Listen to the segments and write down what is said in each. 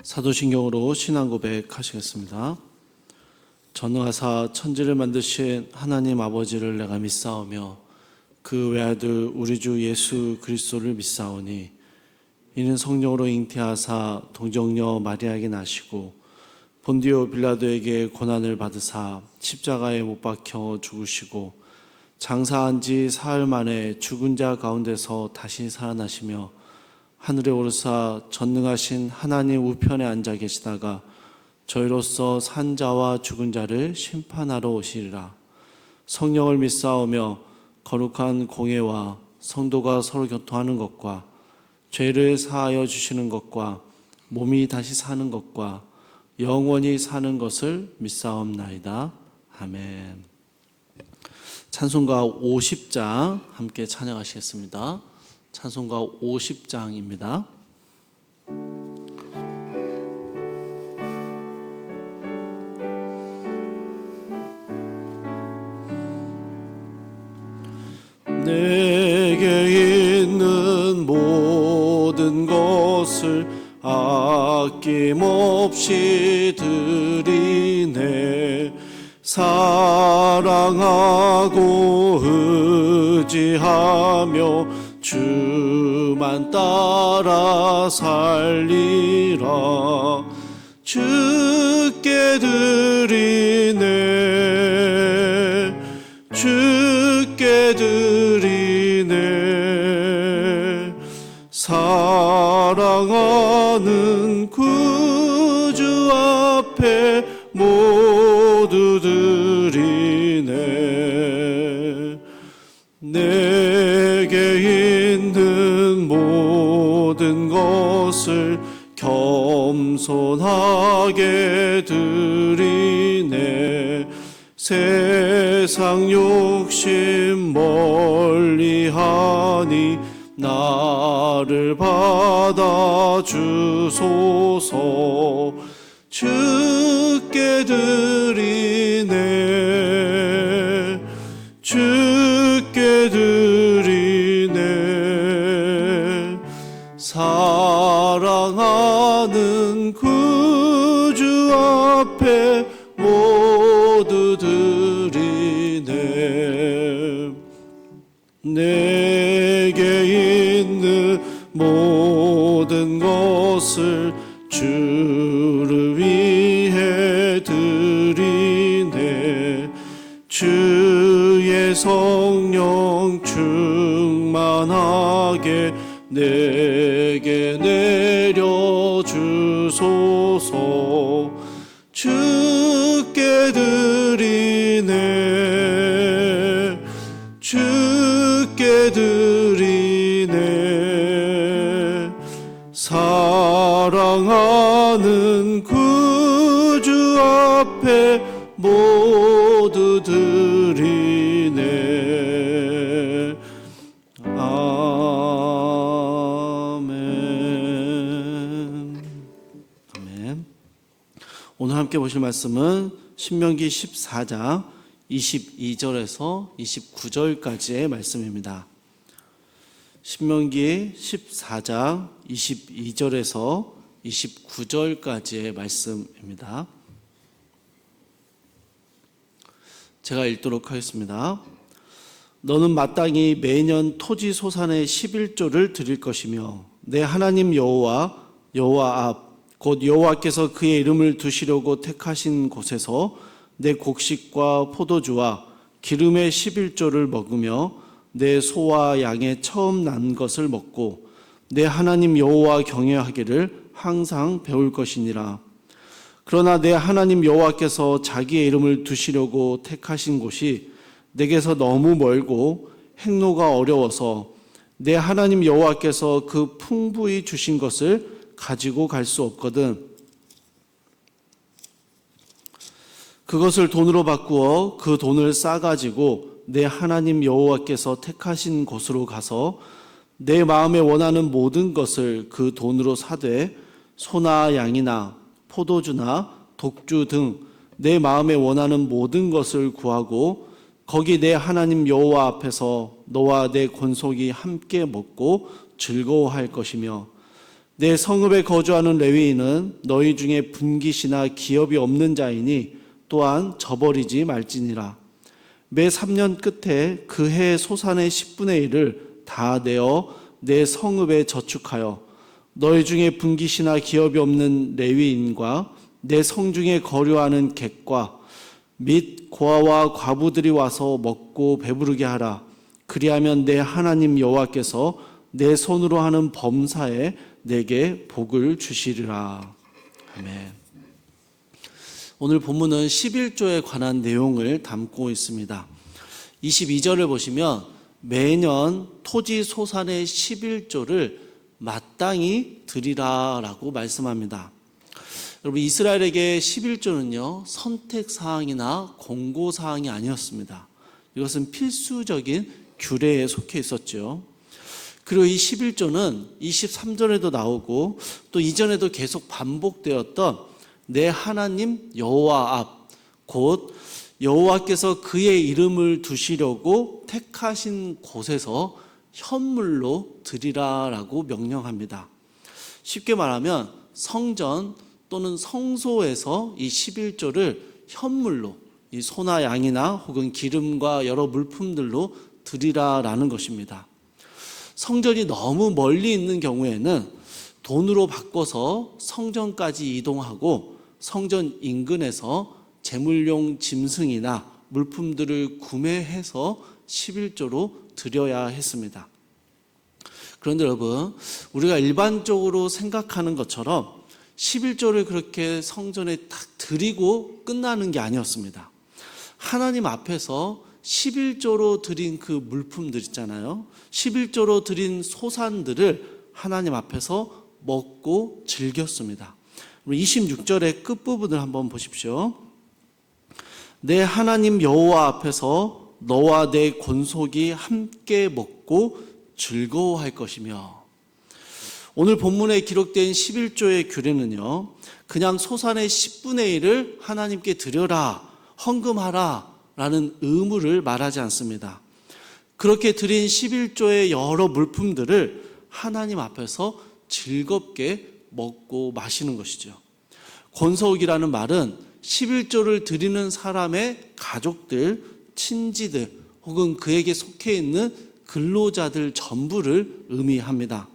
사도신경으로 신앙 고백하시겠습니다. 전능하사 천지를 만드신 하나님 아버지를 내가 믿사오며 그 외아들 우리 주 예수 그리스도를 믿사오니 이는 성령으로 잉태하사 동정녀 마리아에게 나시고 본디오 빌라도에게 고난을 받으사 십자가에 못 박혀 죽으시고 장사한 지 사흘 만에 죽은 자 가운데서 다시 살아나시며 하늘에 오르사 전능하신 하나님 우편에 앉아 계시다가 저희로서 산 자와 죽은 자를 심판하러 오시리라. 성령을 믿사오며 거룩한 공예와 성도가 서로 교통하는 것과 죄를 사하여 주시는 것과 몸이 다시 사는 것과 영원히 사는 것을 믿사옵나이다. 아멘. 찬송가 50장 함께 찬양하시겠습니다. 찬송가 50장입니다. 내게 있는 모든 것을 아낌없이 드리네. 사랑하고 의지하며 주만 따라 살리라. 주께 드리네. 주께 드리네. 사랑하는 구주 앞에 모두 드리네. 내게 있는 모든 것을 겸손하게 드리네. 세상 욕심 멀리하니 나를 받아주소서. 주께 드리네. 주께 드리네. 사랑하는 구주 앞에 모두 드리네. 내게 있는 모든 것을 주를 위해 드리네. 주의 성령 충만하게 내게 내려주소서. 주께 드리네. 주께 드리네. 사랑하는 구주 앞에 모두 드리네. 아멘. 아멘. 오늘 함께 보실 말씀은 신명기 14장 22절에서 29절까지의 말씀입니다. 신명기 14장 22절에서 29절까지의 말씀입니다. 제가 읽도록 하겠습니다. 너는 마땅히 매년 토지 소산의 11조를 드릴 것이며 내 하나님 여호와 앞 곧 여호와께서 그의 이름을 두시려고 택하신 곳에서 내 곡식과 포도주와 기름의 11조를 먹으며 내 소와 양의 처음 난 것을 먹고 내 하나님 여호와 경외하기를 항상 배울 것이니라. 그러나 내 하나님 여호와께서 자기의 이름을 두시려고 택하신 곳이 내게서 너무 멀고 행로가 어려워서 내 하나님 여호와께서 그 풍부히 주신 것을 가지고 갈 수 없거든. 그것을 돈으로 바꾸어 그 돈을 싸가지고 내 하나님 여호와께서 택하신 곳으로 가서 내 마음에 원하는 모든 것을 그 돈으로 사되 소나 양이나 포도주나 독주 등 내 마음에 원하는 모든 것을 구하고 거기 내 하나님 여호와 앞에서 너와 내 권속이 함께 먹고 즐거워할 것이며 내 성읍에 거주하는 레위인은 너희 중에 분깃이나 기업이 없는 자이니 또한 저버리지 말지니라. 매 3년 끝에 그 해의 소산의 10분의 1을 다 내어 내 성읍에 저축하여 너희 중에 분깃이나 기업이 없는 레위인과 내 성중에 거류하는 객과 및 고아와 과부들이 와서 먹고 배부르게 하라. 그리하면 내 하나님 여호와께서 내 손으로 하는 범사에 내게 복을 주시리라. 아멘. 오늘 본문은 11조에 관한 내용을 담고 있습니다. 22절을 보시면 매년 토지 소산의 11조를 마땅히 드리라라고 말씀합니다. 여러분, 이스라엘에게 11조는요 선택사항이나 공고사항이 아니었습니다. 이것은 필수적인 규례에 속해 있었죠. 그리고 이 11조는 23절에도 나오고 또 이전에도 계속 반복되었던 내 하나님 여호와 앞, 곧 여호와께서 그의 이름을 두시려고 택하신 곳에서 현물로 드리라라고 명령합니다. 쉽게 말하면 성전 또는 성소에서 이 11조를 현물로, 이 소나 양이나 혹은 기름과 여러 물품들로 드리라라는 것입니다. 성전이 너무 멀리 있는 경우에는 돈으로 바꿔서 성전까지 이동하고 성전 인근에서 제물용 짐승이나 물품들을 구매해서 11조로 드려야 했습니다. 그런데 여러분, 우리가 일반적으로 생각하는 것처럼 11조를 그렇게 성전에 딱 드리고 끝나는 게 아니었습니다. 하나님 앞에서 11조로 드린 그 물품들 있잖아요. 11조로 드린 소산들을 하나님 앞에서 먹고 즐겼습니다. 26절의 끝부분을 한번 보십시오. 내 하나님 여호와 앞에서 너와 내 권속이 함께 먹고 즐거워할 것이며, 오늘 본문에 기록된 11조의 규례는요 그냥 소산의 10분의 1을 하나님께 드려라, 헌금하라 라는 의무를 말하지 않습니다. 그렇게 드린 11조의 여러 물품들을 하나님 앞에서 즐겁게 먹고 마시는 것이죠. 권속이라는 말은 11조를 드리는 사람의 가족들, 친지들 혹은 그에게 속해 있는 근로자들 전부를 의미합니다.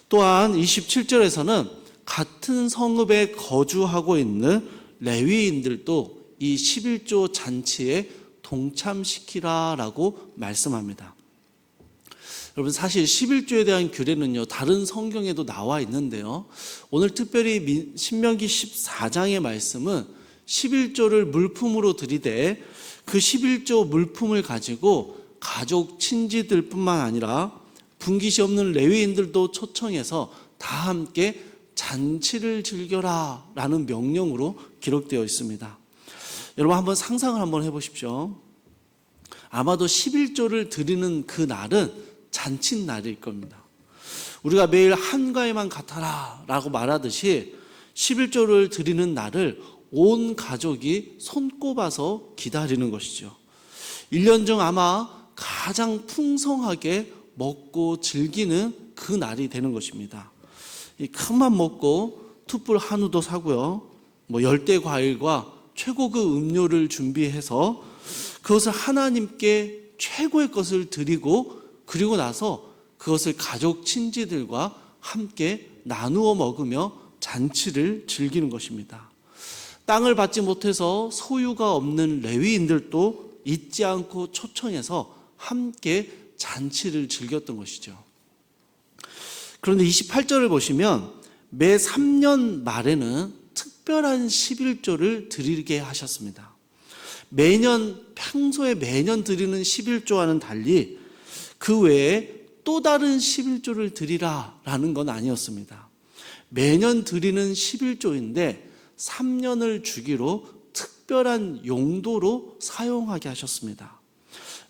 또한 27절에서는 같은 성읍에 거주하고 있는 레위인들도 이 11조 잔치에 동참시키라라고 말씀합니다. 여러분, 사실 11조에 대한 규례는요 다른 성경에도 나와 있는데요, 오늘 특별히 신명기 14장의 말씀은 11조를 물품으로 드리되 그 11조 물품을 가지고 가족 친지들 뿐만 아니라 분깃이 없는 레위인들도 초청해서 다 함께 잔치를 즐겨라 라는 명령으로 기록되어 있습니다. 여러분, 한번 상상을 한번 해보십시오. 아마도 11조를 드리는 그 날은 잔칫날일 겁니다. 우리가 매일 한가위만 같아라 라고 말하듯이 11조를 드리는 날을 온 가족이 손꼽아서 기다리는 것이죠. 1년 중 아마 가장 풍성하게 먹고 즐기는 그 날이 되는 것입니다. 이 큰맘 먹고 툭불 한우도 사고요, 열대 과일과 최고급 음료를 준비해서 그것을 하나님께 최고의 것을 드리고, 그리고 나서 그것을 가족 친지들과 함께 나누어 먹으며 잔치를 즐기는 것입니다. 땅을 받지 못해서 소유가 없는 레위인들도 잊지 않고 초청해서 함께 잔치를 즐겼던 것이죠. 그런데 28절을 보시면 매 3년 말에는 특별한 11조를 드리게 하셨습니다. 평소에 매년 드리는 11조와는 달리 그 외에 또 다른 11조를 드리라라는 건 아니었습니다. 매년 드리는 11조인데 3년을 주기로 특별한 용도로 사용하게 하셨습니다.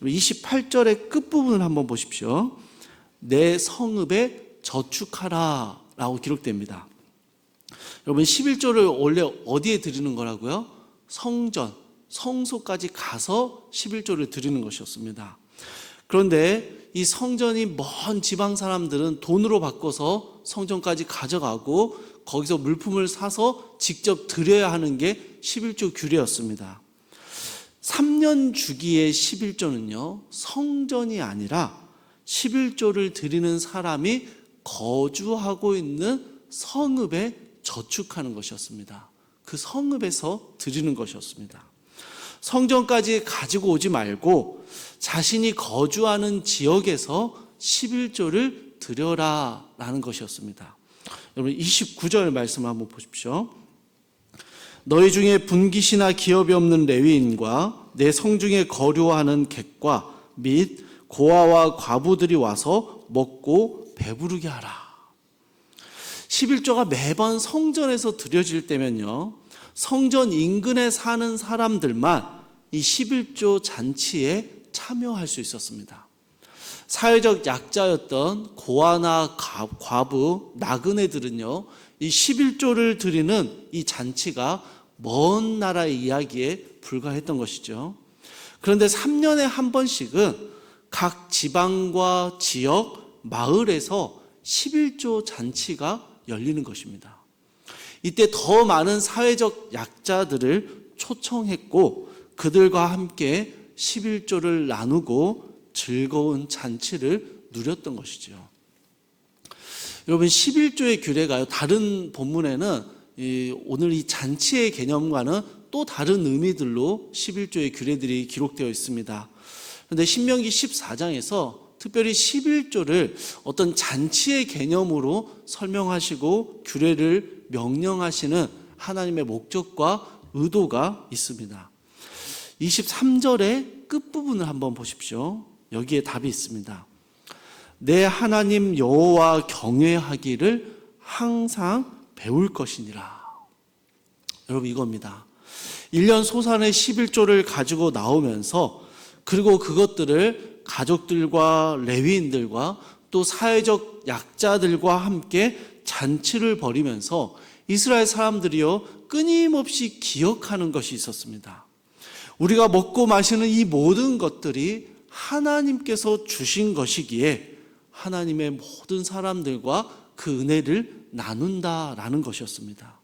28절의 끝부분을 한번 보십시오. 내 성읍에 저축하라 라고 기록됩니다. 여러분, 11조를 원래 어디에 드리는 거라고요? 성전, 성소까지 가서 11조를 드리는 것이었습니다. 그런데 이 성전이 먼 지방 사람들은 돈으로 바꿔서 성전까지 가져가고 거기서 물품을 사서 직접 드려야 하는 게 11조 규례였습니다. 3년 주기의 11조는요, 성전이 아니라 11조를 드리는 사람이 거주하고 있는 성읍에 저축하는 것이었습니다. 그 성읍에서 드리는 것이었습니다. 성전까지 가지고 오지 말고 자신이 거주하는 지역에서 11조를 드려라 라는 것이었습니다. 여러분 29절 말씀을 한번 보십시오. 너희 중에 분깃이나 기업이 없는 레위인과 내 성중에 거류하는 객과 및 고아와 과부들이 와서 먹고 배부르게 하라. 11조가 매번 성전에서 드려질 때면요, 성전 인근에 사는 사람들만 이 11조 잔치에 참여할 수 있었습니다. 사회적 약자였던 고아나 과부, 나그네들은요, 이 11조를 드리는 이 잔치가 먼 나라의 이야기에 불과했던 것이죠. 그런데 3년에 한 번씩은 각 지방과 지역, 마을에서 11조 잔치가 열리는 것입니다. 이때 더 많은 사회적 약자들을 초청했고 그들과 함께 11조를 나누고 즐거운 잔치를 누렸던 것이죠. 여러분 11조의 규례가요, 다른 본문에는 오늘 이 잔치의 개념과는 또 다른 의미들로 11조의 규례들이 기록되어 있습니다. 그런데 신명기 14장에서 특별히 11조를 어떤 잔치의 개념으로 설명하시고 규례를 명령하시는 하나님의 목적과 의도가 있습니다. 23절의 끝부분을 한번 보십시오. 여기에 답이 있습니다. 내 하나님 여호와 경외하기를 항상 배울 것이니라. 여러분 이겁니다. 1년 소산의 11조를 가지고 나오면서 그리고 그것들을 가족들과 레위인들과 또 사회적 약자들과 함께 잔치를 벌이면서 이스라엘 사람들이요 끊임없이 기억하는 것이 있었습니다. 우리가 먹고 마시는 이 모든 것들이 하나님께서 주신 것이기에 하나님의 모든 사람들과 그 은혜를 나눈다라는 것이었습니다.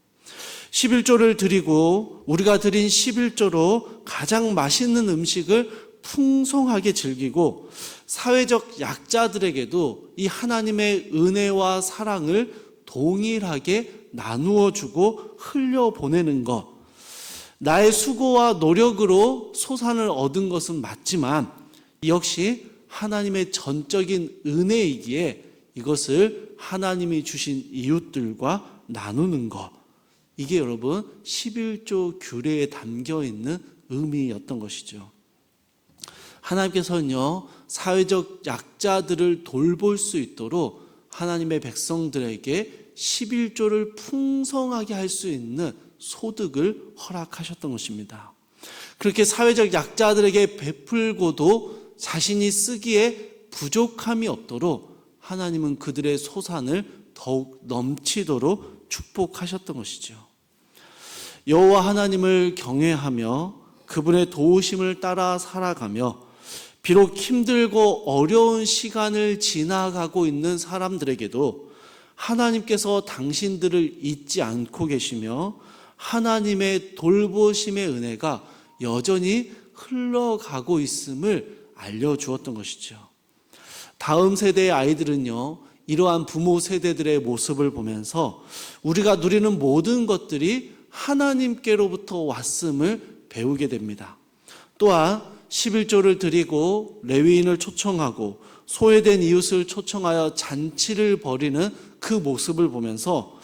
11조를 드리고 우리가 드린 11조로 가장 맛있는 음식을 풍성하게 즐기고 사회적 약자들에게도 이 하나님의 은혜와 사랑을 동일하게 나누어 주고 흘려보내는 것, 나의 수고와 노력으로 소산을 얻은 것은 맞지만 역시 하나님의 전적인 은혜이기에 이것을 하나님이 주신 이웃들과 나누는 것, 이게 여러분 11조 규례에 담겨있는 의미였던 것이죠. 하나님께서는요 사회적 약자들을 돌볼 수 있도록 하나님의 백성들에게 11조를 풍성하게 할 수 있는 소득을 허락하셨던 것입니다. 그렇게 사회적 약자들에게 베풀고도 자신이 쓰기에 부족함이 없도록 하나님은 그들의 소산을 더욱 넘치도록 축복하셨던 것이죠. 여호와 하나님을 경외하며 그분의 도우심을 따라 살아가며 비록 힘들고 어려운 시간을 지나가고 있는 사람들에게도 하나님께서 당신들을 잊지 않고 계시며 하나님의 돌보심의 은혜가 여전히 흘러가고 있음을 알려주었던 것이죠. 다음 세대의 아이들은요 이러한 부모 세대들의 모습을 보면서 우리가 누리는 모든 것들이 하나님께로부터 왔음을 배우게 됩니다. 또한 11조를 드리고 레위인을 초청하고 소외된 이웃을 초청하여 잔치를 벌이는 그 모습을 보면서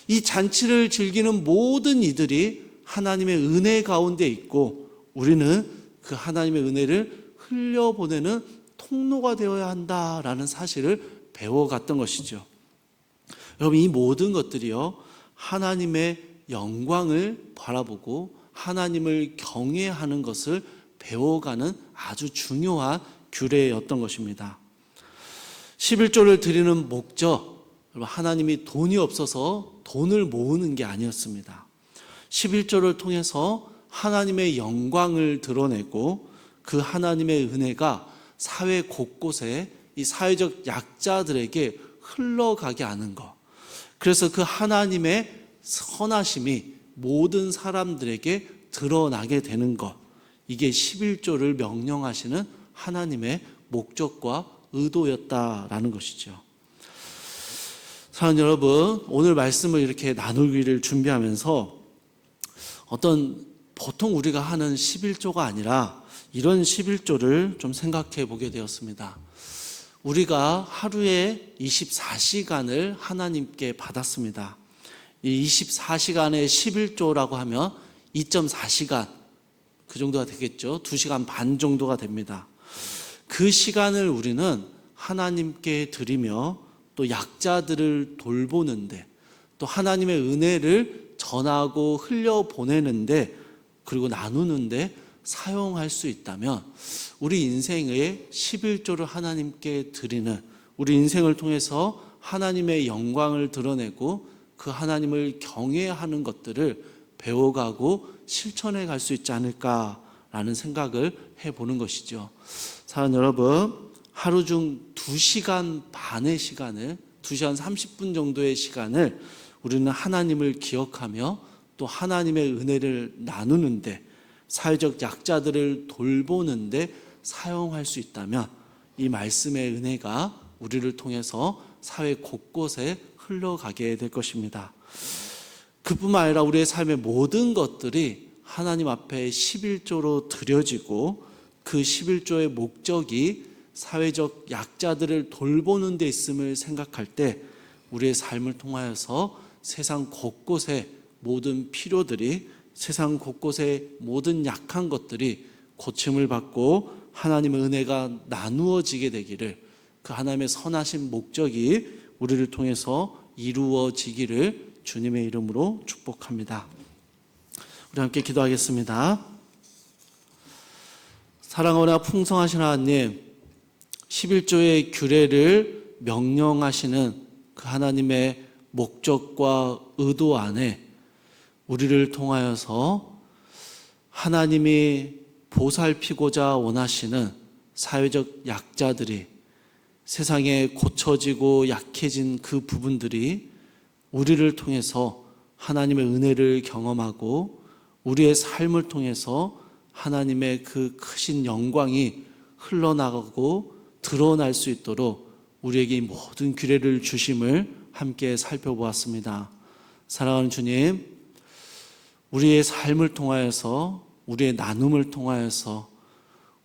이 잔치를 즐기는 모든 이들이 하나님의 은혜 가운데 있고 우리는 그 하나님의 은혜를 흘려보내는 통로가 되어야 한다라는 사실을 배워갔던 것이죠. 여러분 이 모든 것들이요 하나님의 영광을 바라보고 하나님을 경외하는 것을 배워가는 아주 중요한 규례였던 것입니다. 11조를 드리는 목적, 하나님이 돈이 없어서 돈을 모으는 게 아니었습니다. 11조를 통해서 하나님의 영광을 드러내고 그 하나님의 은혜가 사회 곳곳에 이 사회적 약자들에게 흘러가게 하는 것, 그래서 그 하나님의 선하심이 모든 사람들에게 드러나게 되는 것, 이게 11조를 명령하시는 하나님의 목적과 의도였다라는 것이죠. 사랑하는 여러분, 오늘 말씀을 이렇게 나누기를 준비하면서 보통 우리가 하는 11조가 아니라 이런 11조를 좀 생각해 보게 되었습니다. 우리가 하루에 24시간을 하나님께 받았습니다. 이 24시간에 11조라고 하면 2.4시간, 그 정도가 되겠죠. 2시간 반 정도가 됩니다. 그 시간을 우리는 하나님께 드리며 또 약자들을 돌보는데, 또 하나님의 은혜를 전하고 흘려보내는데, 그리고 나누는데 사용할 수 있다면 우리 인생의 11조를 하나님께 드리는, 우리 인생을 통해서 하나님의 영광을 드러내고 그 하나님을 경외하는 것들을 배워가고 실천해 갈 수 있지 않을까라는 생각을 해보는 것이죠. 사랑하는 여러분, 하루 중 2시간 반의 시간을, 2시간 30분 정도의 시간을 우리는 하나님을 기억하며 또 하나님의 은혜를 나누는데, 사회적 약자들을 돌보는데 사용할 수 있다면 이 말씀의 은혜가 우리를 통해서 사회 곳곳에 흘러가게 될 것입니다. 그뿐만 아니라 우리의 삶의 모든 것들이 하나님 앞에 11조로 드려지고, 그 11조의 목적이 사회적 약자들을 돌보는 데 있음을 생각할 때 우리의 삶을 통하여서 세상 곳곳의 모든 필요들이, 세상 곳곳의 모든 약한 것들이 고침을 받고 하나님의 은혜가 나누어지게 되기를, 그 하나님의 선하신 목적이 우리를 통해서 이루어지기를 주님의 이름으로 축복합니다. 우리 함께 기도하겠습니다. 사랑하오나 풍성하신 하나님, 11조의 규례를 명령하시는 그 하나님의 목적과 의도 안에 우리를 통하여서 하나님이 보살피고자 원하시는 사회적 약자들이, 세상에 고쳐지고 약해진 그 부분들이 우리를 통해서 하나님의 은혜를 경험하고 우리의 삶을 통해서 하나님의 그 크신 영광이 흘러나가고 드러날 수 있도록 우리에게 모든 기회를 주심을 함께 살펴보았습니다. 사랑하는 주님, 우리의 삶을 통하여서, 우리의 나눔을 통하여서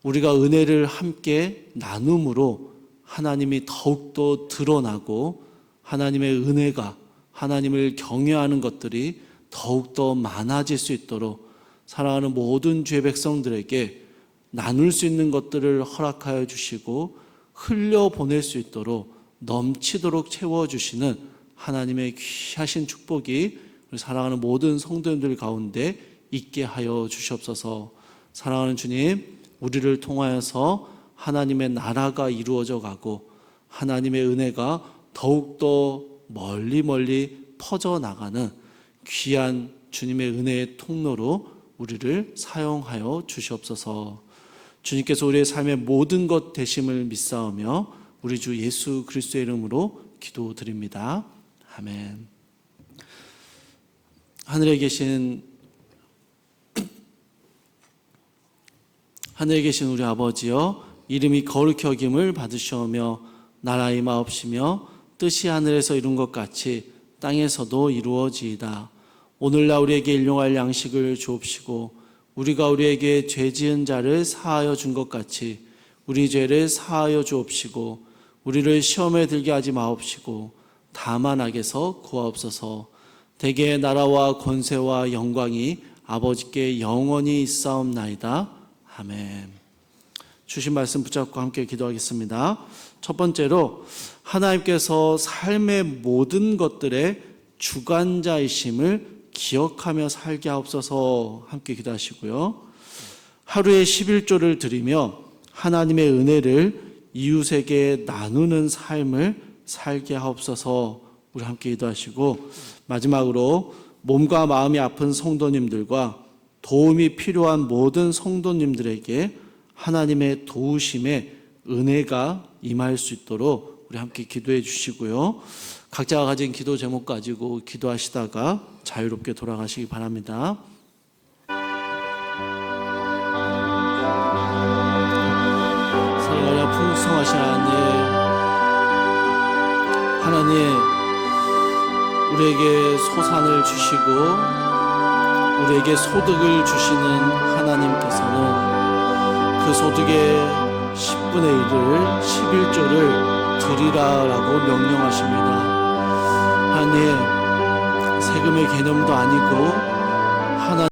우리가 은혜를 함께 나눔으로 하나님이 더욱더 드러나고 하나님의 은혜가, 하나님을 경외하는 것들이 더욱더 많아질 수 있도록 사랑하는 모든 주의 백성들에게 나눌 수 있는 것들을 허락하여 주시고 흘려보낼 수 있도록 넘치도록 채워주시는 하나님의 귀하신 축복이 우리 사랑하는 모든 성도님들 가운데 있게 하여 주시옵소서. 사랑하는 주님, 우리를 통하여서 하나님의 나라가 이루어져 가고 하나님의 은혜가 더욱더 멀리 퍼져나가는 귀한 주님의 은혜의 통로로 우리를 사용하여 주시옵소서. 주님께서 우리의 삶의 모든 것 되심을 믿사오며 우리 주 예수 그리스도의 이름으로 기도드립니다. 아멘. 하늘에 계신 우리 아버지여, 이름이 거룩히 여김을 받으시오며 나라의 마옵시며 뜻이 하늘에서 이룬 것 같이 땅에서도 이루어지이다. 오늘날 우리에게 일용할 양식을 주옵시고 우리가 우리에게 죄 지은 자를 사하여 준 것 같이 우리 죄를 사하여 주옵시고 우리를 시험에 들게 하지 마옵시고 다만 악에서 구하옵소서. 대개의 나라와 권세와 영광이 아버지께 영원히 있사옵나이다. 아멘. 주신 말씀 붙잡고 함께 기도하겠습니다. 첫 번째로, 하나님께서 삶의 모든 것들의 주관자이심을 기억하며 살게 하옵소서. 함께 기도하시고요. 하루에 11조를 드리며 하나님의 은혜를 이웃에게 나누는 삶을 살게 하옵소서. 우리 함께 기도하시고, 마지막으로 몸과 마음이 아픈 성도님들과 도움이 필요한 모든 성도님들에게 하나님의 도우심의 은혜가 임할 수 있도록 우리 함께 기도해 주시고요. 각자가 가진 기도 제목 가지고 기도하시다가 자유롭게 돌아가시기 바랍니다. 사랑하라 풍성하신 하나님, 우리에게 소산을 주시고 우리에게 소득을 주시는 하나님께서는 그 소득의 10분의 1을 11조를 드리라라고 명령하십니다. 하나님, 세금의 개념도 아니고